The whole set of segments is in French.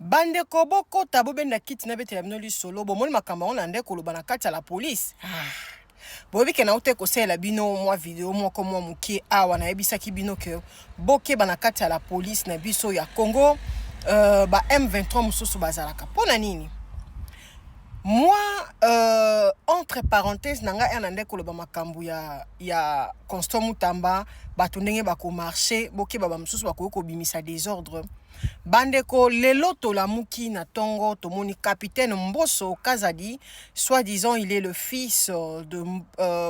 Bande koboko tabo benda kiti na bete la binoli solo bomoni makamba on ande koloba na kati ya la police. Bobi ke na ute ko la bino mwa video moko mwa mukie awa na yebisaki bino ke boke bana kati ya la police na biso ya Congo ba M23 mususu bazalaka. Pona nini? Moi, entre parenthèses, nanga ernande koloba makambu ya Constant Mutamba, bato ndenge bako marché, boke baba mususu bako ko bimisa désordre. Bandeko lelo tolamuki na tongo tomoni capitaine Mbosso Kazadi, soi-disant il est le fils de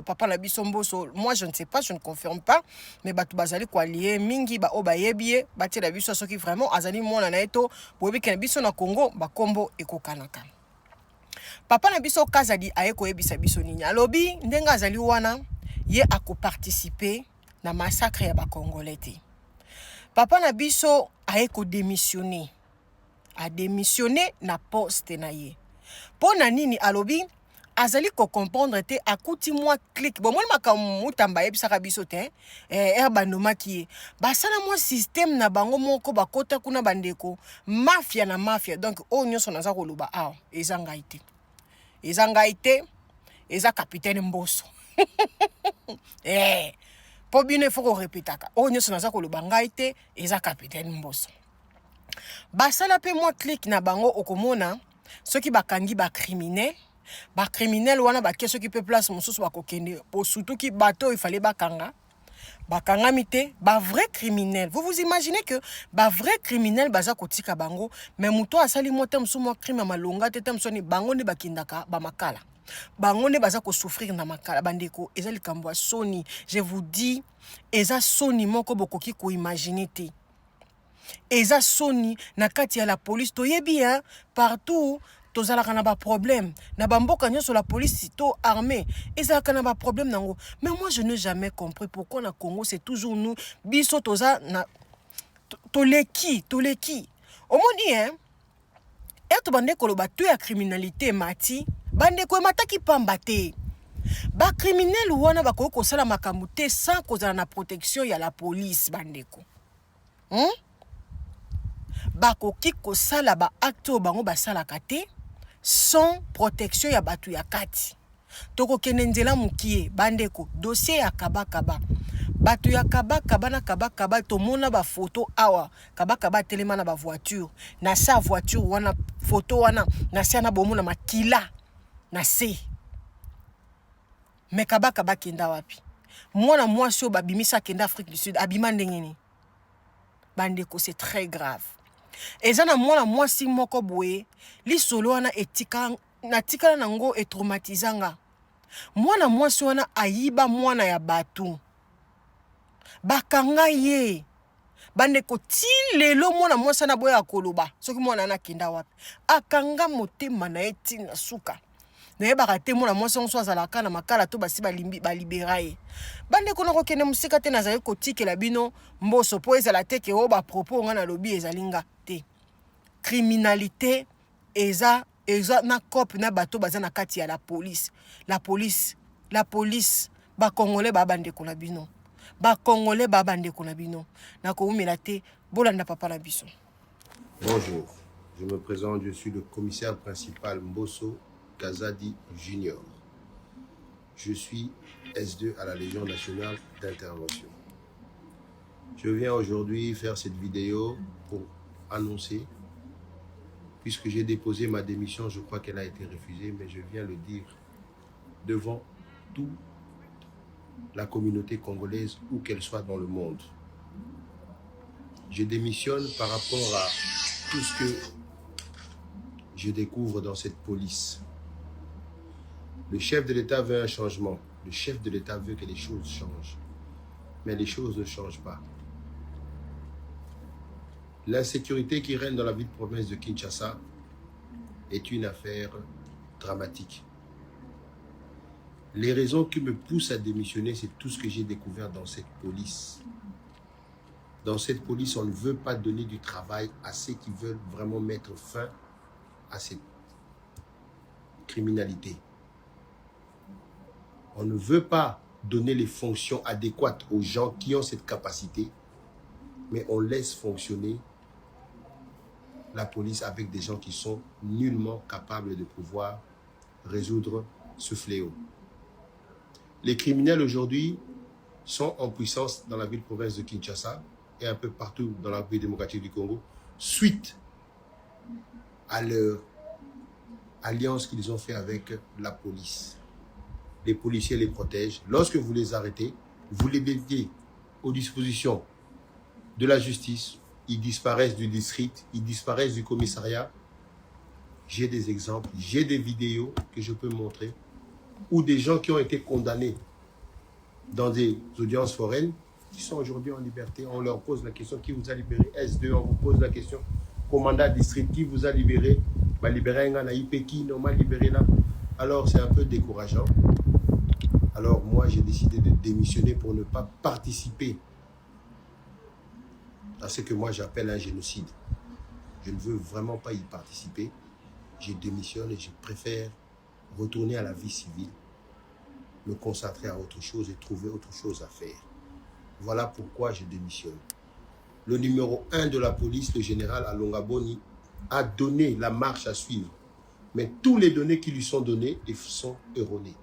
papa Nabiso Mbosso. Moi je ne sais pas, je ne confirme pas, mais bato bazali kwa lié mingi ba oba yebie, bati la biso soki vraiment azali mona na eto, bobi ke na biso na Congo ba kombo ekokanaka. Papa Nabiso Kazadi aye ko yebisa biso nini alobi ndenga azali wana ye ako participer na massacre ya ba Congolais te. Papa Nabiso aye ko démissionner. A démissionner na poste na ye. Pona nini alobi azali ko comprendre te akuti moi clic. Bon moi makamutamba yebisa biso te bandoma ki basala moi système na bango moko bakota kuna bandeko mafia na mafia. Donc o nyonso naza ko loba awa ezanga ite. Ezanga ite eza capitaine Mbosso. Po bine faut qu'on répète ka. O nyonso naza ko loba ngai te eza capitaine Mbosso. Basala pe moi clic na bango okomona soki bakangi ba criminel wana ba keso ki pe place mususu bakokende po surtout ki bateau il fallait bakanga mite ba vrai criminel. Vous imaginez que ba vrai criminel baza kotika bango mais muto asali mota musumu crime malonga te tamsoni bango ne bakindaka ba makala. Bango ne baza ko souffrir na makala bandeko ezali kambwa soni. Je vous dis eza soni moko bokoki ko imaginer te. Eza soni na kati ya la police to yebi hein partout tozalaka na ba problème na bamboka nyonso la police to armée ezalaka na ba problème nango. Mais moi je n'ai jamais compris pourquoi na Congo c'est toujours nous biso toza na toleki omoni hein eto bandeko lo batu ya criminalité mati bandeko mataki pamba te ba criminel wana bako ko sala makambu te sans kozala na protection ya la police bandeko bako kiko sala ba acte bango basala kate sans protection ya batu ya kati. Toko kenenzela mukie bandeko dossier ya kabakaba. Batu ya kabakaba na kabakaba tomona ba photo awa kabakaba telema na ba voiture na sa voiture wana photo wana na sa na bomona makila na se. Me kabakaba kenda wapi? Mwana mwasi o babimisa kenda Afrique du Sud abima ndengeni. Bandeko c'est très grave. Ezana mwana mwasi moko boye li solo wana etika na tikala nango e traumatisanga. Mwana mwasi wana ayiba mwana ya batu. Bakanga ye. Bandeko ti lelo mwana mwasi na boya koloba. Soki mwana na kenda wapi. Akanga motema na eti na suka. Na yeba te mwana mwasi onso azalaka na makala to basi baliberaye. Bandeko na kokene musika te nazali kotikela bino Mbosso po ezala te ke o ba propos nga na lobi ezalinga te. Criminalité eza na cop na bato baza na kati ya la police ba congolais ba bandeko na bino na ko umela te bolanda papa na biso. Bonjour, je me présente, je suis le commissaire principal Mbosso Kazadi Junior. Je suis S2 à la Légion nationale d'intervention. Je viens aujourd'hui faire cette vidéo pour annoncer, puisque j'ai déposé ma démission, je crois qu'elle a été refusée, mais je viens le dire devant toute la communauté congolaise, où qu'elle soit dans le monde. Je démissionne par rapport à tout ce que je découvre dans cette police. Le chef de l'État veut un changement. Le chef de l'État veut que les choses changent. Mais les choses ne changent pas. L'insécurité qui règne dans la ville de province de Kinshasa est une affaire dramatique. Les raisons qui me poussent à démissionner, c'est tout ce que j'ai découvert dans cette police. Dans cette police, on ne veut pas donner du travail à ceux qui veulent vraiment mettre fin à cette criminalité. On ne veut pas donner les fonctions adéquates aux gens qui ont cette capacité, mais on laisse fonctionner la police avec des gens qui sont nullement capables de pouvoir résoudre ce fléau. Les criminels aujourd'hui sont en puissance dans la ville-province de Kinshasa et un peu partout dans la République démocratique du Congo suite à leur alliance qu'ils ont fait avec la police. Les policiers les protègent. Lorsque vous les arrêtez, vous les mettez aux dispositions de la justice, ils disparaissent du district, ils disparaissent du commissariat. J'ai des exemples, j'ai des vidéos que je peux montrer où des gens qui ont été condamnés dans des audiences foraines qui sont aujourd'hui en liberté. On leur pose la question, qui vous a libéré? S2, on vous pose la question, commandant district, qui vous a libéré? Bah, libéré un gars, qui m'a libéré là. Alors c'est un peu décourageant. Alors moi j'ai décidé de démissionner pour ne pas participer à ce que moi j'appelle un génocide. Je ne veux vraiment pas y participer. Je démissionne et je préfère retourner à la vie civile, me concentrer à autre chose et trouver autre chose à faire. Voilà pourquoi je démissionne. Le numéro 1 de la police, le général Alonga Boni, a donné la marche à suivre. Mais tous les données qui lui sont données sont erronées.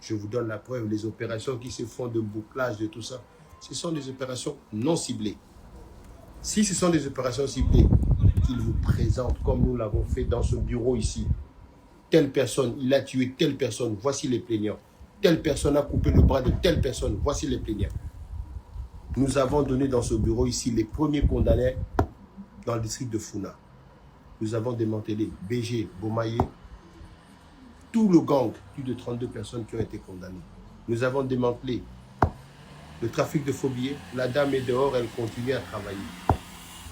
Je vous donne la preuve, les opérations qui se font de bouclage, de tout ça, ce sont des opérations non ciblées. Si ce sont des opérations ciblées, qu'ils vous présentent comme nous l'avons fait dans ce bureau ici. Telle personne, il a tué telle personne, voici les plaignants. Telle personne a coupé le bras de telle personne, voici les plaignants. Nous avons donné dans ce bureau ici les premiers condamnés dans le district de Funa. Nous avons démantelé BG, Bomaye, tout le gang, plus de 32 personnes qui ont été condamnées. Nous avons démantelé le trafic de faux billets. La dame est dehors, elle continue à travailler.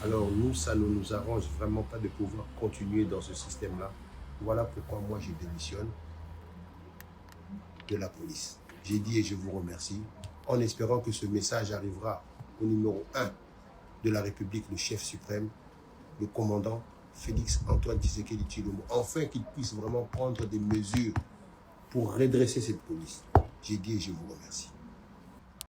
Alors nous, ça ne nous arrange vraiment pas de pouvoir continuer dans ce système-là. Voilà pourquoi moi je démissionne de la police. J'ai dit et je vous remercie, en espérant que ce message arrivera au numéro 1 de la République, le chef suprême, le commandant Félix Antoine Tshisekedi Tshilombo, enfin qu'il puisse vraiment prendre des mesures pour redresser cette police. J'ai dit et je vous remercie.